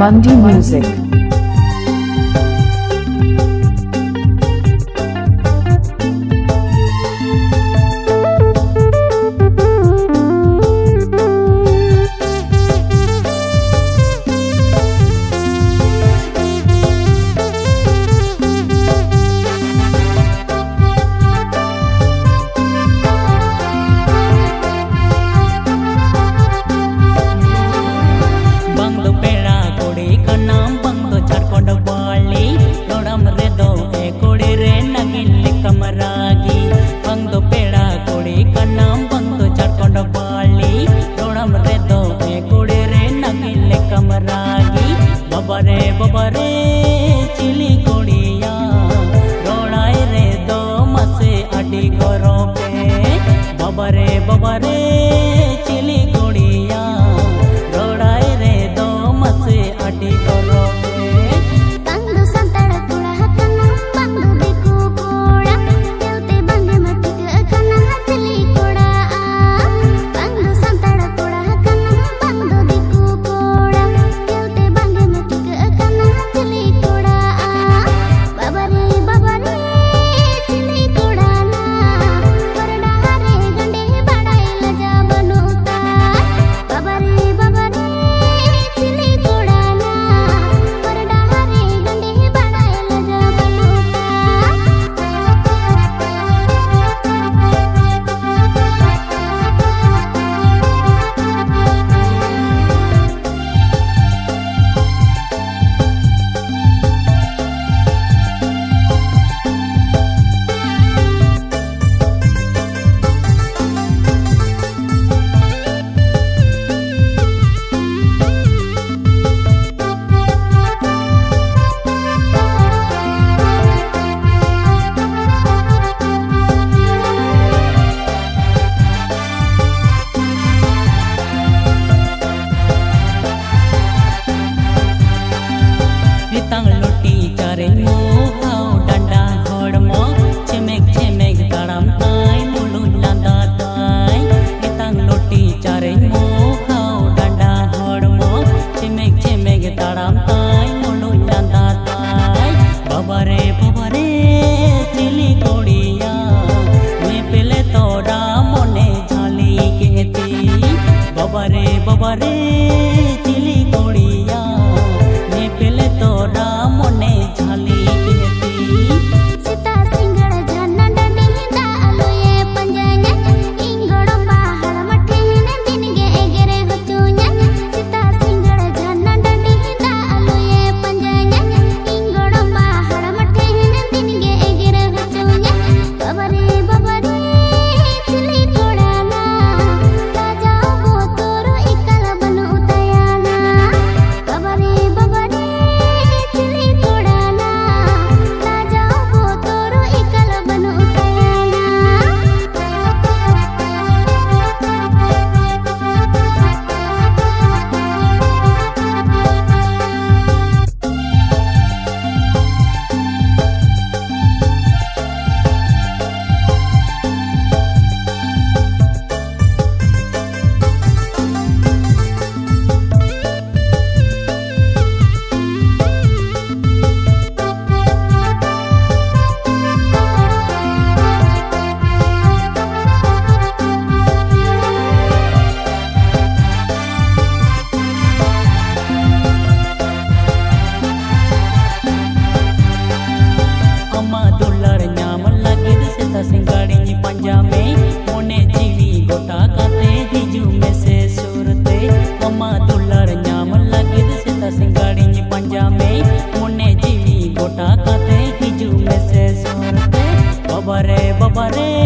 Mandi Music. बबरे बबरे chilli कोड़िया रोड़ाई रे दो मसे अडी करो पे बबरे बबरे चिली कोड़िया रोड़ाई रे दो मसे अडी करो बबरे बबरे चिली कोड़िया ने पेले तोरा मोने झाली केती सीता सिंगड़ झन्ना डंडी दालो ये पंजने इंगड़ो बाहर मठे ने दिन गे एगरे हचुnya सीता सिंगड़ झन्ना डंडी दालो ये पंजने इंगड़ो बाहर मठे ने दिन गे एगरे हचुnya बबरे बबरे चिली कोड़ाना बबरे बबरे